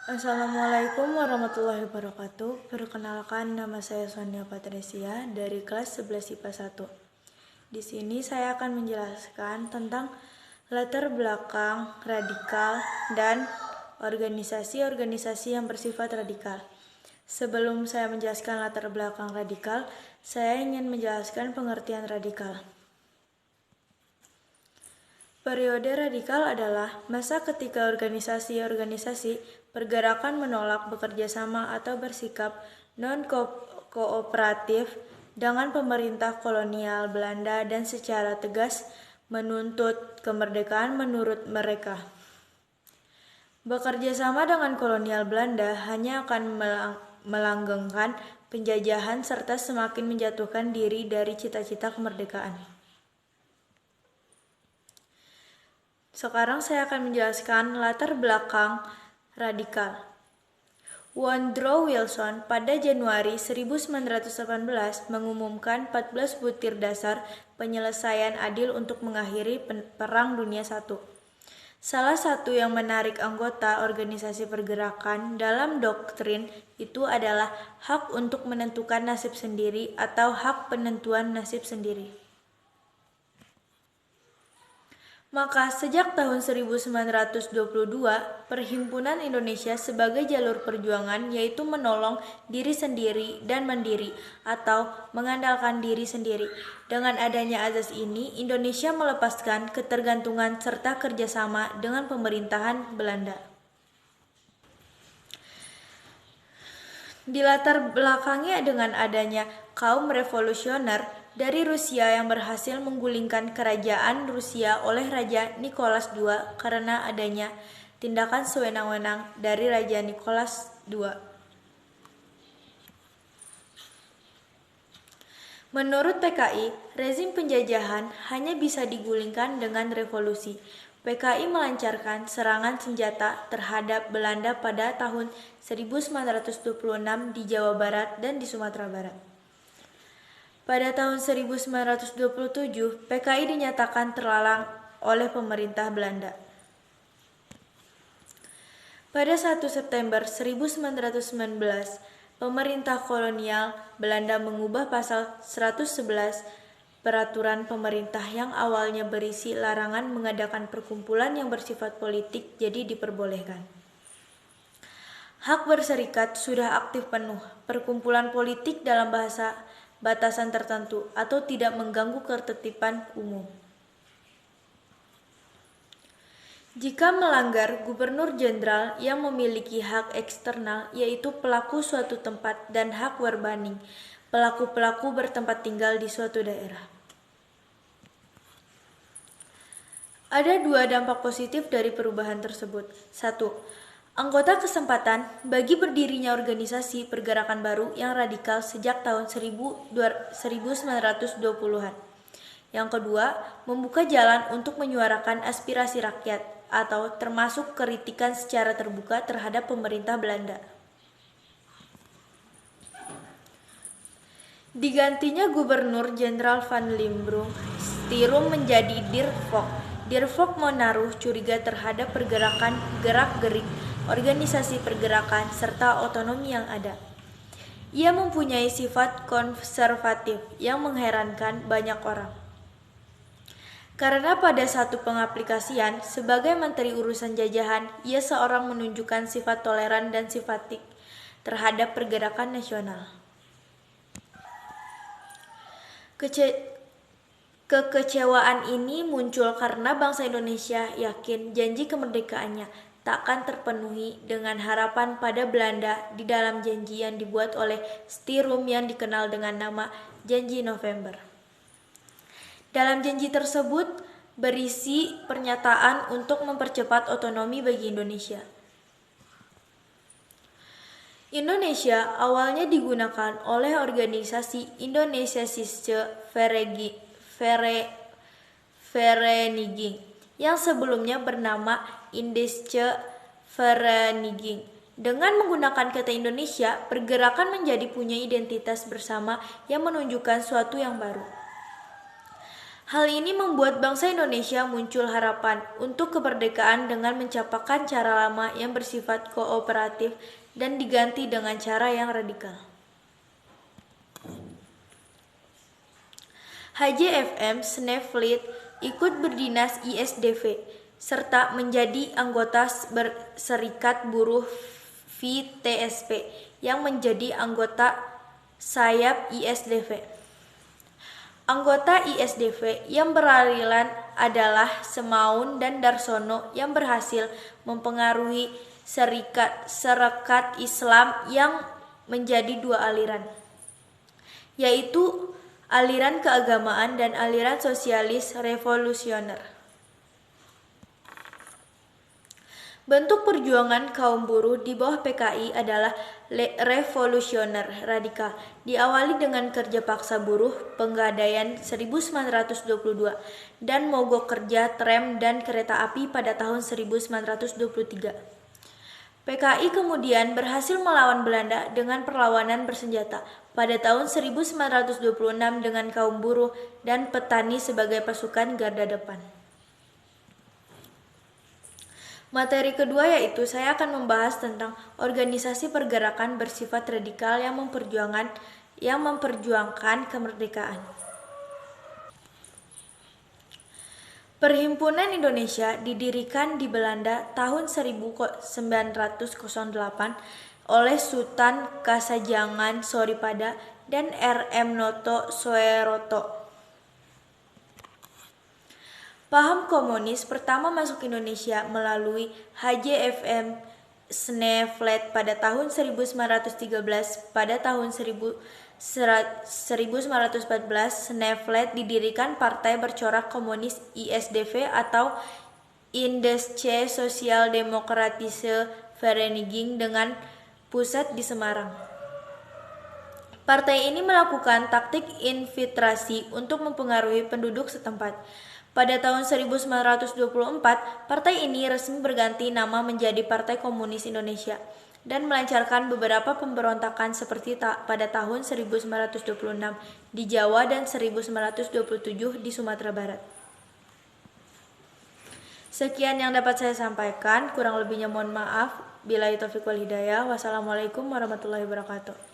Assalamualaikum warahmatullahi wabarakatuh. Perkenalkan, nama saya Sonia Patricia dari kelas 11 IPA 1. Di sini saya akan menjelaskan tentang latar belakang radikal dan organisasi-organisasi yang bersifat radikal. Sebelum saya menjelaskan latar belakang radikal, saya ingin menjelaskan pengertian radikal. Periode radikal adalah masa ketika organisasi-organisasi pergerakan menolak bekerja sama atau bersikap non-kooperatif dengan pemerintah kolonial Belanda dan secara tegas menuntut kemerdekaan menurut mereka. Bekerja sama dengan kolonial Belanda hanya akan melanggengkan penjajahan serta semakin menjatuhkan diri dari cita-cita kemerdekaan. Sekarang saya akan menjelaskan latar belakang radikal. Woodrow Wilson pada Januari 1918 mengumumkan 14 butir dasar penyelesaian adil untuk mengakhiri Perang Dunia I. Salah satu yang menarik anggota organisasi pergerakan dalam doktrin itu adalah hak untuk menentukan nasib sendiri atau hak penentuan nasib sendiri. Maka sejak tahun 1922, Perhimpunan Indonesia sebagai jalur perjuangan yaitu menolong diri sendiri dan mandiri atau mengandalkan diri sendiri. Dengan adanya azas ini, Indonesia melepaskan ketergantungan serta kerjasama dengan pemerintahan Belanda. Dilatar belakangnya dengan adanya kaum revolusioner dari Rusia yang berhasil menggulingkan kerajaan Rusia oleh Raja Nicholas II karena adanya tindakan sewenang-wenang dari Raja Nicholas II. Menurut PKI, rezim penjajahan hanya bisa digulingkan dengan revolusi. PKI melancarkan serangan senjata terhadap Belanda pada tahun 1926 di Jawa Barat dan di Sumatera Barat. Pada tahun 1927, PKI dinyatakan terlarang oleh pemerintah Belanda. Pada 1 September 1919, pemerintah kolonial Belanda mengubah pasal 111 peraturan pemerintah yang awalnya berisi larangan mengadakan perkumpulan yang bersifat politik jadi diperbolehkan. Hak berserikat sudah aktif penuh, perkumpulan politik dalam bahasa batasan tertentu atau tidak mengganggu ketertiban umum. Jika melanggar, gubernur jenderal yang memiliki hak eksternal yaitu pelaku suatu tempat dan hak berbanding, pelaku-pelaku bertempat tinggal di suatu daerah. Ada dua dampak positif dari perubahan tersebut. 1. Anggota kesempatan bagi berdirinya organisasi pergerakan baru yang radikal sejak tahun 1920-an. Yang kedua, membuka jalan untuk menyuarakan aspirasi rakyat atau termasuk kritikan secara terbuka terhadap pemerintah Belanda. Digantinya Gubernur Jenderal Van Limburg, Stirum menjadi Dirk-Vogt. Dirk-Vogt menaruh curiga terhadap pergerakan gerak-gerik organisasi pergerakan serta otonomi yang ada. Ia mempunyai sifat konservatif yang mengherankan banyak orang. Karena pada satu pengaplikasian sebagai Menteri Urusan Jajahan, ia seorang menunjukkan sifat toleran dan simpatik terhadap pergerakan nasional. Kekecewaan ini muncul karena bangsa Indonesia yakin janji kemerdekaannya takkan terpenuhi dengan harapan pada Belanda di dalam janji yang dibuat oleh Stirum yang dikenal dengan nama Janji November. Dalam janji tersebut berisi pernyataan untuk mempercepat otonomi bagi Indonesia. Indonesia awalnya digunakan oleh organisasi Indonesiasische Vereniging yang sebelumnya bernama Indische Vereniging. Dengan menggunakan kata Indonesia, pergerakan menjadi punya identitas bersama yang menunjukkan suatu yang baru. Hal ini membuat bangsa Indonesia muncul harapan untuk kemerdekaan dengan mencapakan cara lama yang bersifat kooperatif dan diganti dengan cara yang radikal. HJFM Sneflit ikut berdinas ISDV serta menjadi anggota Serikat Buruh VTSP yang menjadi anggota sayap ISDV. Anggota ISDV yang beraliran adalah Semaun dan Darsono yang berhasil mempengaruhi Serekat Islam yang menjadi dua aliran, yaitu aliran keagamaan dan aliran sosialis revolusioner. Bentuk perjuangan kaum buruh di bawah PKI adalah revolusioner radikal, diawali dengan kerja paksa buruh Penggadaian 1922 dan mogok kerja tram dan kereta api pada tahun 1923. PKI kemudian berhasil melawan Belanda dengan perlawanan bersenjata pada tahun 1926 dengan kaum buruh dan petani sebagai pasukan garda depan. Materi kedua yaitu saya akan membahas tentang organisasi pergerakan bersifat radikal yang memperjuangkan kemerdekaan. Perhimpunan Indonesia didirikan di Belanda tahun 1908 oleh Sultan Kasajangan Soripada dan R.M. Noto Soeroto. Paham komunis pertama masuk Indonesia melalui HJFM Sneflit pada tahun 1913. Pada tahun 1914, Sneflit didirikan Partai Bercorak Komunis ISDV atau Indische Sozialdemokratische Vereniging dengan pusat di Semarang. Partai ini melakukan taktik infiltrasi untuk mempengaruhi penduduk setempat. Pada tahun 1924, partai ini resmi berganti nama menjadi Partai Komunis Indonesia dan melancarkan beberapa pemberontakan seperti pada tahun 1926 di Jawa dan 1927 di Sumatera Barat. Sekian yang dapat saya sampaikan, kurang lebihnya mohon maaf. Billahi taufiq wal hidayah. Wassalamualaikum warahmatullahi wabarakatuh.